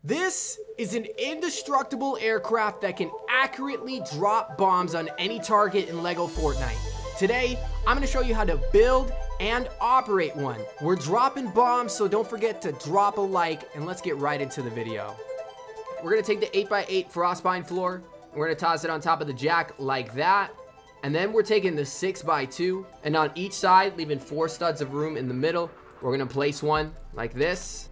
This is an indestructible aircraft that can accurately drop bombs on any target in LEGO Fortnite. Today, I'm going to show you how to build and operate one. We're dropping bombs, so don't forget to drop a like, and let's get right into the video. We're going to take the 8x8 frostbind floor, and we're going to toss it on top of the jack like that. And then we're taking the 6x2, and on each side, leaving 4 studs of room in the middle, we're going to place one like this.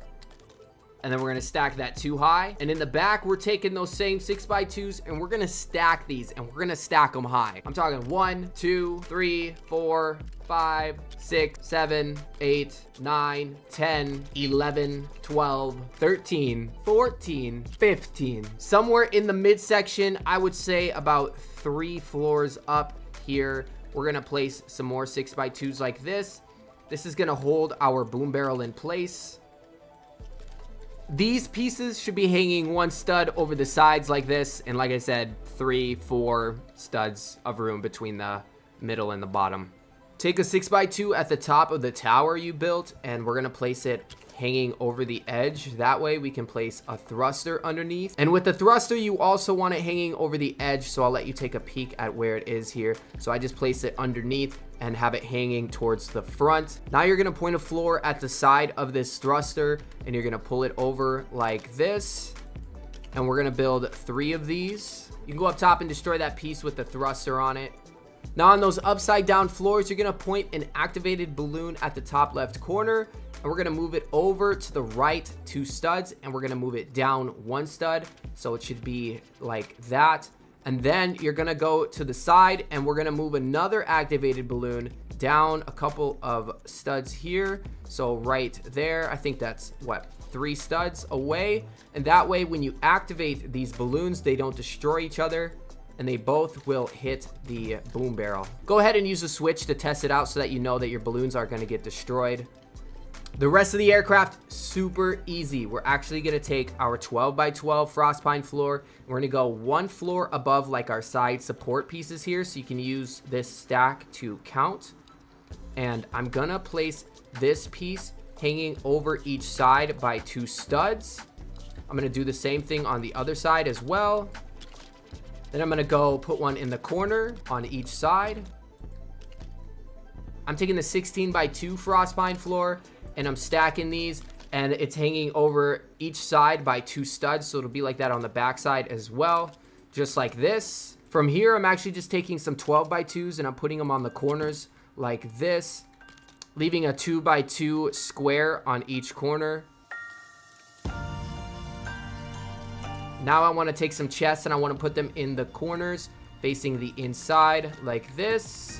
And then we're gonna stack that 2 high. And in the back, we're taking those same 6x2s and we're gonna stack these and we're gonna stack them high. I'm talking 1, 2, 3, 4, 5, 6, 7, 8, 9, 10, 11, 12, 13, 14, 15. Somewhere in the midsection, I would say about 3 floors up here, we're gonna place some more 6x2s like this. This is gonna hold our boom barrel in place. These pieces should be hanging 1 stud over the sides like this, and like I said, 3, 4 studs of room between the middle and the bottom. Take a 6x2 at the top of the tower you built, and we're gonna place it hanging over the edge. That way we can place a thruster underneath. And with the thruster, you also want it hanging over the edge, so I'll let you take a peek at where it is here. So I just place it underneath and have it hanging towards the front. Now you're gonna point a floor at the side of this thruster, and you're gonna pull it over like this. And we're gonna build 3 of these. You can go up top and destroy that piece with the thruster on it. Now on those upside down floors, you're gonna point an activated balloon at the top left corner, and we're gonna move it over to the right 2 studs, and we're gonna move it down 1 stud. So it should be like that. And then you're gonna go to the side and we're gonna move another activated balloon down a couple of studs here. So right there, I think that's what, 3 studs away. And that way, when you activate these balloons, they don't destroy each other and they both will hit the boom barrel. Go ahead and use a switch to test it out so that you know that your balloons aren't gonna get destroyed. The rest of the aircraft, super easy. We're actually gonna take our 12x12 frostbind floor. We're gonna go 1 floor above like our side support pieces here, so you can use this stack to count. And I'm gonna place this piece hanging over each side by 2 studs. I'm gonna do the same thing on the other side as well. Then I'm gonna go put one in the corner on each side. I'm taking the 16x2 frostbind floor and I'm stacking these, and it's hanging over each side by 2 studs, so it'll be like that on the back side as well, just like this. From here, I'm actually just taking some 12x2s and I'm putting them on the corners like this, leaving a 2x2 square on each corner. Now I want to take some chests and I want to put them in the corners facing the inside like this.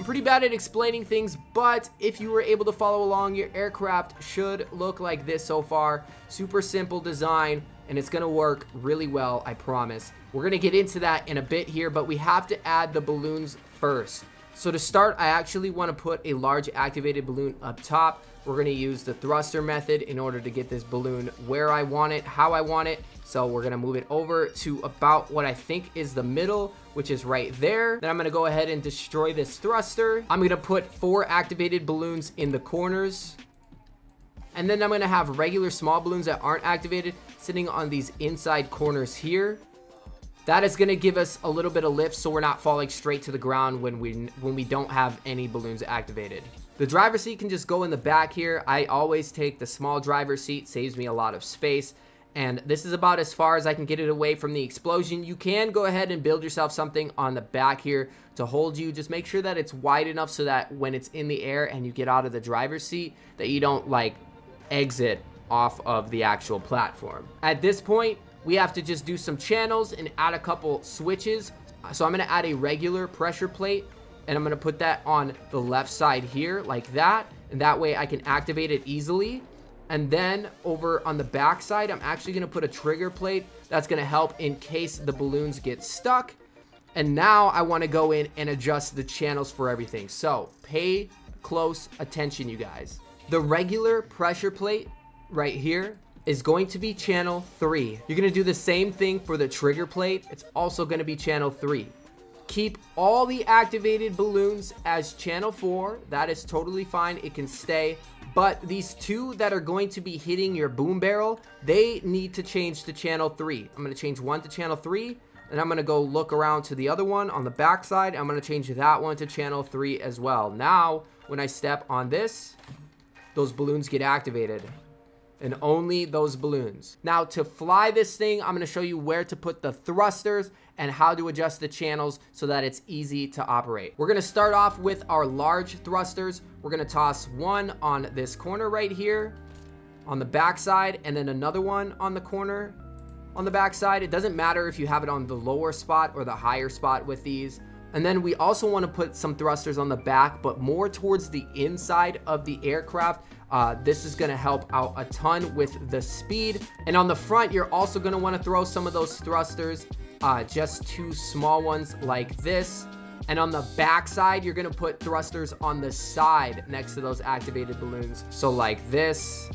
Pretty bad at explaining things, but if you were able to follow along, your aircraft should look like this so far. Super simple design, and it's gonna work really well, I promise. We're gonna get into that in a bit here, but we have to add the balloons first. So to start, I actually want to put a large activated balloon up top. We're gonna use the thruster method in order to get this balloon where I want it, how I want it. So we're gonna move it over to about what I think is the middle, which is right there. Then I'm gonna go ahead and destroy this thruster. I'm gonna put 4 activated balloons in the corners. And then I'm gonna have regular small balloons that aren't activated sitting on these inside corners here. That is gonna give us a little bit of lift so we're not falling straight to the ground when we don't have any balloons activated. The driver's seat can just go in the back here. I always take the small driver's seat, saves me a lot of space. And this is about as far as I can get it away from the explosion. You can go ahead and build yourself something on the back here to hold you. Just make sure that it's wide enough so that when it's in the air and you get out of the driver's seat, that you don't like exit off of the actual platform. At this point, we have to just do some channels and add a couple switches. So I'm gonna add a regular pressure plate and I'm gonna put that on the left side here like that. And that way I can activate it easily. And then over on the back side, I'm actually gonna put a trigger plate that's gonna help in case the balloons get stuck. And now I wanna go in and adjust the channels for everything. So pay close attention, you guys. The regular pressure plate right here is going to be channel 3. You're gonna do the same thing for the trigger plate. It's also gonna be channel 3. Keep all the activated balloons as channel 4. That is totally fine. It can stay. But these 2 that are going to be hitting your boom barrel, they need to change to channel 3. I'm going to change one to channel 3. And I'm going to go look around to the other one on the back side. I'm going to change that one to channel 3 as well. Now, when I step on this, those balloons get activated. And only those balloons. Now, to fly this thing, I'm going to show you where to put the thrusters and how to adjust the channels so that it's easy to operate. We're going to start off with our large thrusters. We're going to toss one on this corner right here on the back side, and then another one on the corner on the back side. It doesn't matter if you have it on the lower spot or the higher spot with these. And then we also want to put some thrusters on the back, but more towards the inside of the aircraft. This is going to help out a ton with the speed. And on the front, you're also going to want to throw some of those thrusters, just 2 small ones like this. And on the back side, you're going to put thrusters on the side next to those activated balloons. So like this.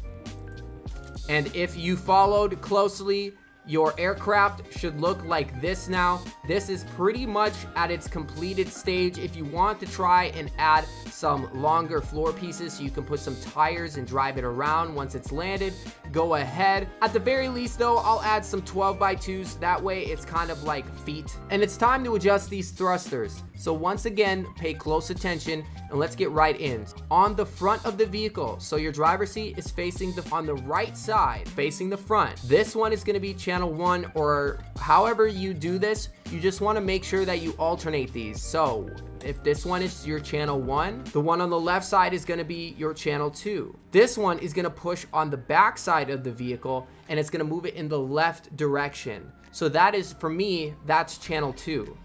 And if you followed closely, your aircraft should look like this now. This is pretty much at its completed stage. If you want to try and add some longer floor pieces so you can put some tires and drive it around once it's landed, go ahead. At the very least though, I'll add some 12x2s. That way it's kind of like feet. And it's time to adjust these thrusters. So once again, pay close attention and let's get right in. On the front of the vehicle, so your driver's seat is facing on the right side, facing the front. This one is going to be channel 1, or however you do this, you just want to make sure that you alternate these. So if this one is your channel 1, the one on the left side is going to be your channel 2. This one is going to push on the back side of the vehicle and it's going to move it in the left direction. So that is, for me, that's channel 2.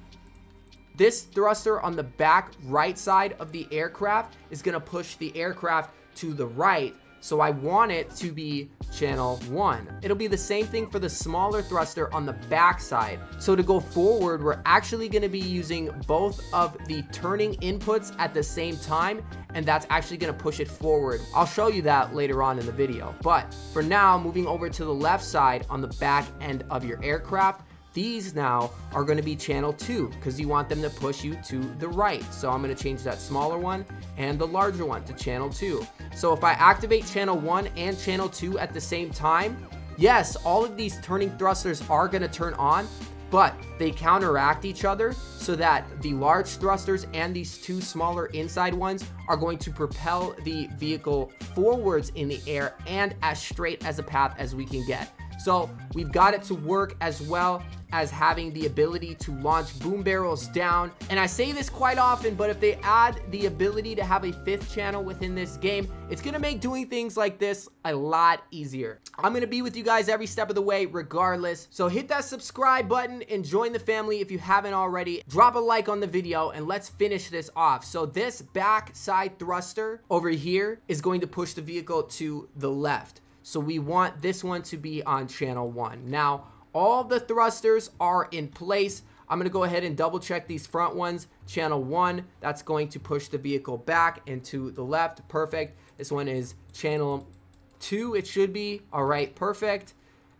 This thruster on the back right side of the aircraft is going to push the aircraft to the right. So I want it to be channel 1. It'll be the same thing for the smaller thruster on the back side. So to go forward, we're actually going to be using both of the turning inputs at the same time, and that's actually going to push it forward. I'll show you that later on in the video. But for now, moving over to the left side on the back end of your aircraft, these now are going to be channel 2 because you want them to push you to the right. So I'm going to change that smaller one and the larger one to channel 2. So if I activate channel 1 and channel 2 at the same time, yes, all of these turning thrusters are going to turn on, but they counteract each other so that the large thrusters and these 2 smaller inside ones are going to propel the vehicle forwards in the air and as straight as a path as we can get. So we've got it to work as well as having the ability to launch boom barrels down. And I say this quite often, but if they add the ability to have a 5th channel within this game, it's going to make doing things like this a lot easier. I'm going to be with you guys every step of the way regardless. So hit that subscribe button and join the family if you haven't already. Drop a like on the video and let's finish this off. So this back side thruster over here is going to push the vehicle to the left. So we want this one to be on channel 1. Now, all the thrusters are in place. I'm going to go ahead and double check these front ones. Channel 1, that's going to push the vehicle back and to the left. Perfect. This one is channel 2, it should be. All right, perfect.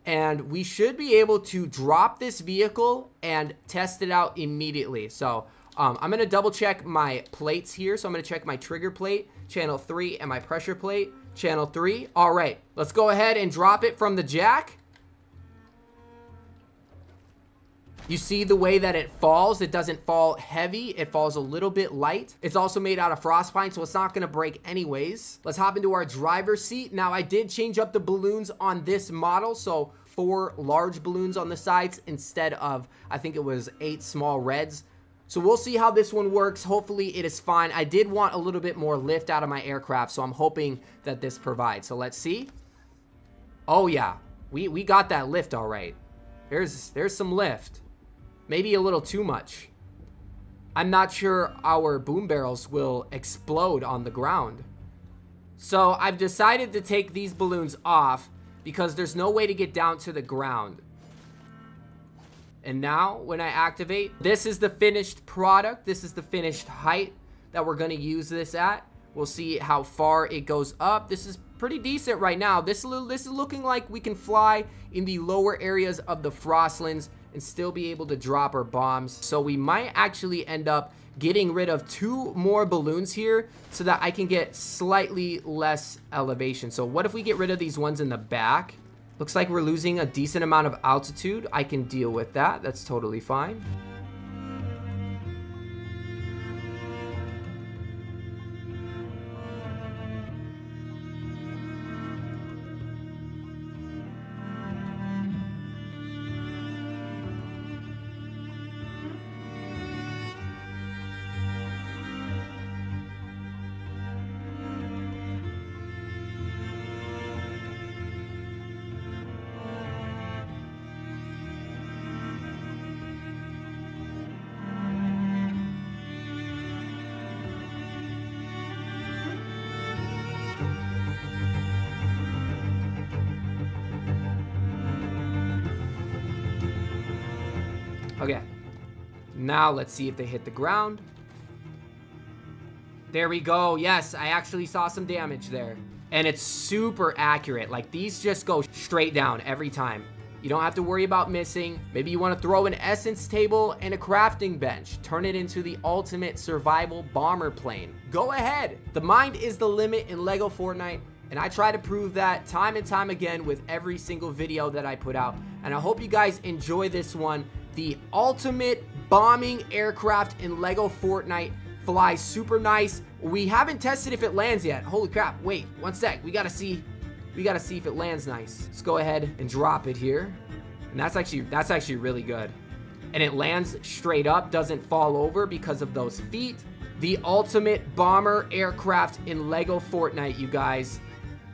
And we should be able to drop this vehicle and test it out immediately. So I'm going to double check my plates here. So I'm going to check my trigger plate, channel 3, and my pressure plate, channel 3. All right, let's go ahead and drop it from the jack. You see the way that it falls? It doesn't fall heavy. It falls a little bit light. It's also made out of frost pine, so it's not going to break anyways. Let's hop into our driver's seat. Now, I did change up the balloons on this model, so 4 large balloons on the sides instead of, I think it was 8 small reds. So we'll see how this one works. Hopefully it is fine. I did want a little bit more lift out of my aircraft, so I'm hoping that this provides. So let's see. Oh yeah, we got that lift all right. There's some lift. Maybe a little too much. I'm not sure our boom barrels will explode on the ground. So I've decided to take these balloons off because there's no way to get down to the ground. And now when I activate, this is the finished product. This is the finished height that we're going to use this at. We'll see how far it goes up. This is pretty decent right now. This is looking like we can fly in the lower areas of the Frostlands and still be able to drop our bombs. So we might actually end up getting rid of 2 more balloons here so that I can get slightly less elevation. So what if we get rid of these ones in the back? Looks like we're losing a decent amount of altitude. I can deal with that. That's totally fine. Okay, now let's see if they hit the ground. There we go. Yes, I actually saw some damage there. And it's super accurate. Like, these just go straight down every time. You don't have to worry about missing. Maybe you want to throw an essence table and a crafting bench. Turn it into the ultimate survival bomber plane. Go ahead. The mind is the limit in LEGO Fortnite. And I try to prove that time and time again with every single video that I put out. And I hope you guys enjoy this one. The ultimate bombing aircraft in LEGO Fortnite. Flies super nice. We haven't tested if it lands yet. Holy crap. Wait, one sec. We gotta see if it lands nice. Let's go ahead and drop it here. And that's actually really good. And it lands straight up, doesn't fall over because of those feet. The ultimate bomber aircraft in LEGO Fortnite, you guys.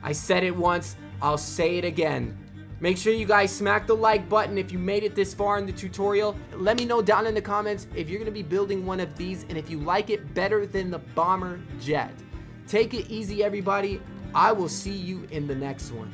I said it once, I'll say it again. Make sure you guys smack the like button if you made it this far in the tutorial. Let me know down in the comments if you're gonna be building one of these and if you like it better than the bomber jet. Take it easy, everybody. I will see you in the next one.